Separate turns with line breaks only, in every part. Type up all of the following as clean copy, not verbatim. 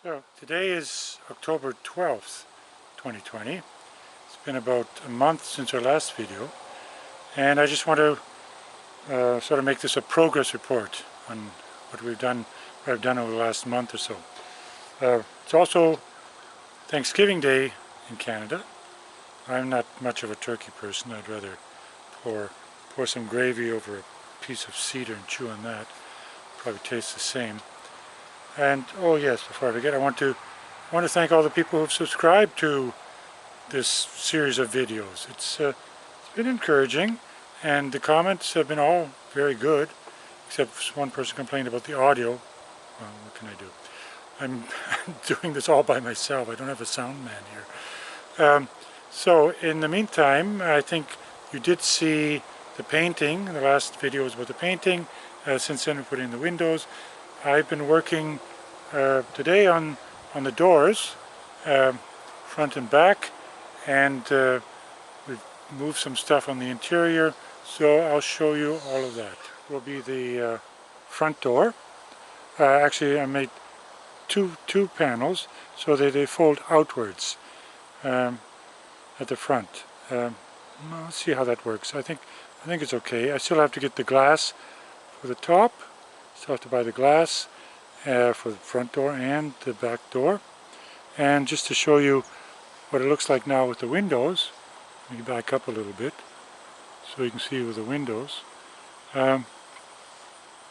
So today is October 12th, 2020. It's been about a month since our last video, and I just want to sort of make this a progress report on what I've done over the last month or so. It's also Thanksgiving Day in Canada. I'm not much of a turkey person. I'd rather pour some gravy over a piece of cedar and chew on that. Probably tastes the same. And oh yes, before I forget, I want to thank all the people who've subscribed to this series of videos. It's been encouraging, and the comments have been all very good, except one person complained about the audio. Well, what can I do? I'm doing this all by myself. I don't have a sound man here. So in the meantime, I think you did see the painting. The last video was about the painting. Since then, we put in the windows. I've been working today on the doors, front and back, and we've moved some stuff on the interior, so I'll show you all of that. Will be the front door. Actually, I made two panels so that they fold outwards at the front. Let's see how that works. I think it's okay. I still have to get the glass for the top. Still have to buy the glass for the front door and the back door. And just to show you what it looks like now with the windows, let me back up a little bit so you can see with the windows. Yeah,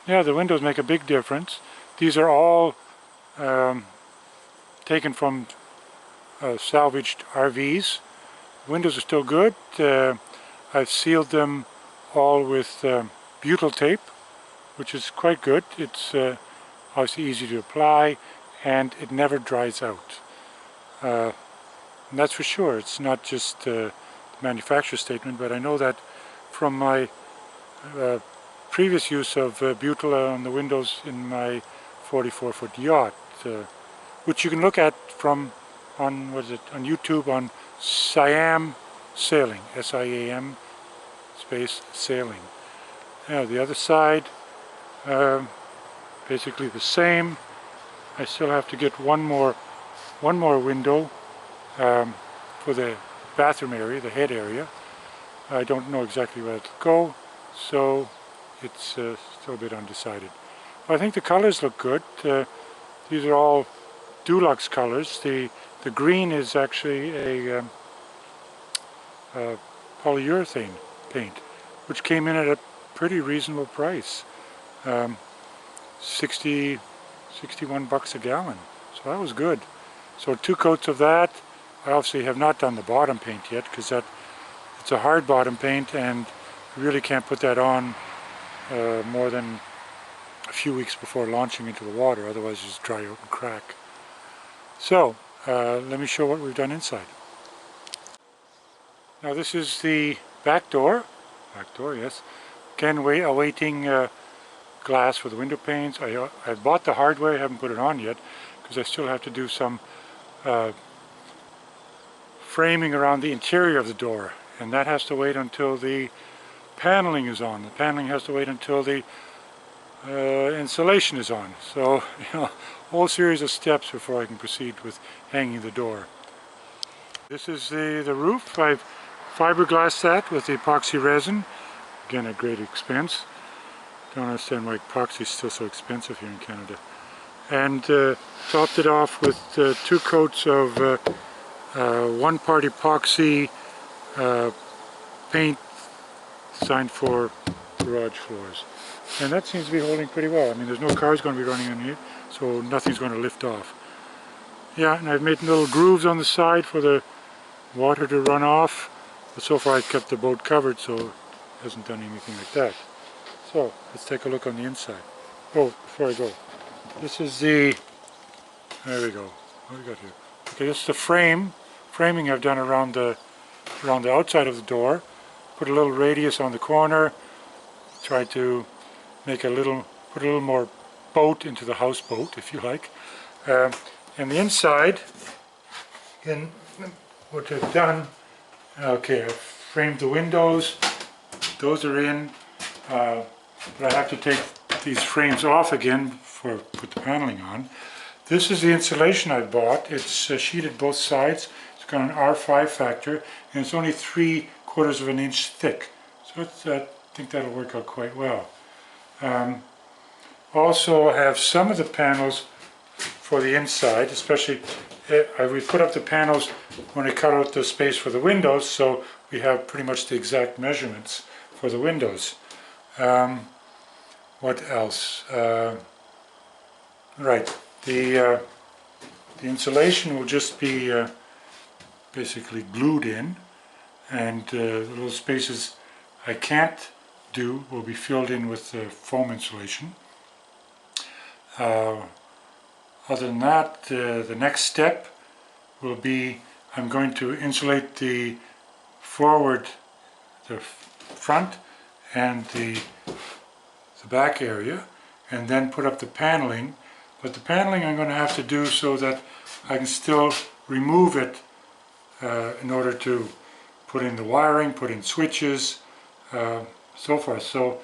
the windows make a big difference. These are all taken from salvaged RVs. Windows are still good. I've sealed them all with butyl tape, which is quite good. It's obviously easy to apply, and it never dries out. And that's for sure. It's not just the manufacturer's statement, but I know that from my previous use of butyl on the windows in my 44-foot yacht, which you can look at on YouTube on Siam Sailing, S-I-A-M space sailing. Now the other side, basically the same. I still have to get one more window for the bathroom area, the head area. I don't know exactly where it'll go, so it's still a bit undecided. But I think the colors look good. These are all Dulux colors. The green is actually a polyurethane paint, which came in at a pretty reasonable price. 61 bucks a gallon, so that was good. So 2 coats of that. I obviously have not done the bottom paint yet, because it's a hard bottom paint, and you really can't put that on more than a few weeks before launching into the water, otherwise you just dry out and crack. So let me show what we've done inside. Now this is the back door, yes. Again, awaiting glass for the window panes. I bought the hardware. I haven't put it on yet because I still have to do some framing around the interior of the door, and that has to wait until the paneling is on. The paneling has to wait until the insulation is on. So, a whole series of steps before I can proceed with hanging the door. This is the roof. I've fiberglassed that with the epoxy resin, again at great expense. Don't understand why epoxy is still so expensive here in Canada. And topped it off with 2 coats of 1-part epoxy paint designed for garage floors. And that seems to be holding pretty well. I mean, there's no cars going to be running in here, so nothing's going to lift off. Yeah, and I've made little grooves on the side for the water to run off. But so far I've kept the boat covered, so it hasn't done anything like that. So, let's take a look on the inside. Oh, before I go, this is there we go. What do we got here? Okay, this is the framing I've done around the outside of the door. Put a little radius on the corner. Try to make put a little more boat into the houseboat, if you like. And the inside, again, what I've done, okay, I've framed the windows. Those are in. But I have to take these frames off again before I put the paneling on. This is the insulation I bought. It's sheeted both sides. It's got an R5 factor, and it's only 3/4 of an inch thick. So I think that'll work out quite well. Also, I have some of the panels for the inside, especially we put up the panels when I cut out the space for the windows, so we have pretty much the exact measurements for the windows. What else? Right, the insulation will just be basically glued in, and the little spaces I can't do will be filled in with foam insulation. Other than that, the next step will be I'm going to insulate the front and the back area, and then put up the paneling. But the paneling I'm going to have to do so that I can still remove it in order to put in the wiring, put in switches, so forth. So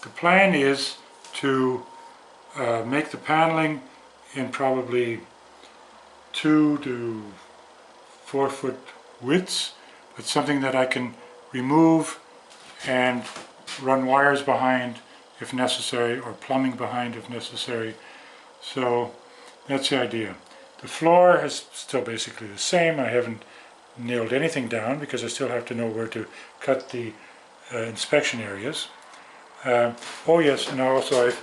the plan is to make the paneling in probably 2 to 4 foot widths, but something that I can remove and run wires behind if necessary, or plumbing behind if necessary. So that's the idea. The floor is still basically the same. I haven't nailed anything down because I still have to know where to cut the inspection areas. Oh yes, and also I've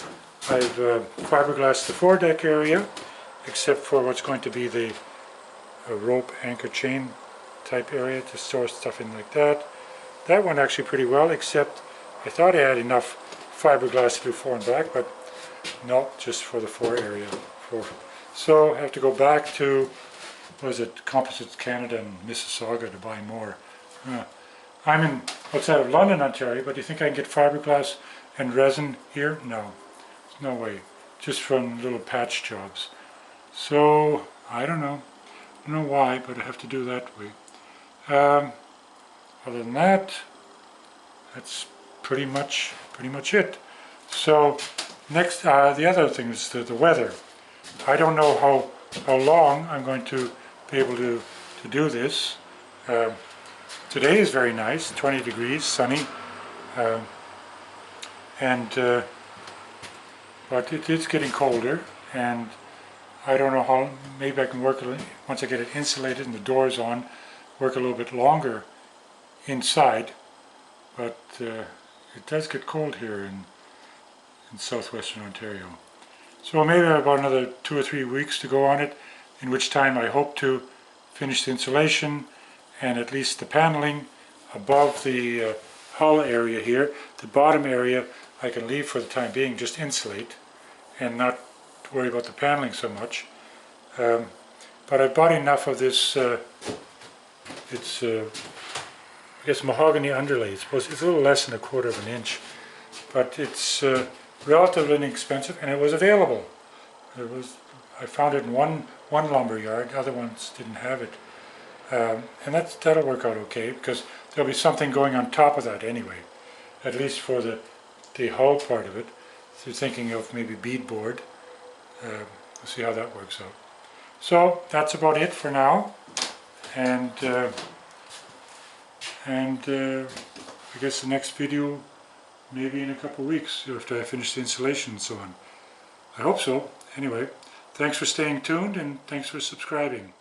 fiberglassed the foredeck area, except for what's going to be the rope anchor chain type area to store stuff in like that. That went actually pretty well, except I thought I had enough fiberglass to do fore and back, but no, just for the fore area. So I have to go back to, what is it, Composites Canada and Mississauga to buy more. I'm outside of London, Ontario, but do you think I can get fiberglass and resin here? No, no way. Just from little patch jobs. So I don't know why, but I have to do that way. Other than that, that's pretty much it. So next, the other thing is the weather. I don't know how long I'm going to be able to do this. Today is very nice, 20 degrees, sunny, but it is getting colder, and I don't know how. Maybe I can work once I get it insulated and the doors on, work a little bit longer inside. But it does get cold here in southwestern Ontario. So maybe I have about another 2 or 3 weeks to go on it, in which time I hope to finish the insulation and at least the paneling above the hull area here. The bottom area I can leave for the time being, just insulate and not worry about the paneling so much. But I bought enough of this, it's I guess mahogany underlay. It's a little less than 1/4 of an inch, but it's relatively inexpensive, and it was available. I found it in one lumber yard. Other ones didn't have it, and that'll work out okay, because there'll be something going on top of that anyway, at least for the hull part of it. So thinking of maybe beadboard. We'll see how that works out. So that's about it for now, and I guess the next video maybe in a couple of weeks after I finish the installation and so on. I hope so. Anyway, thanks for staying tuned, and thanks for subscribing.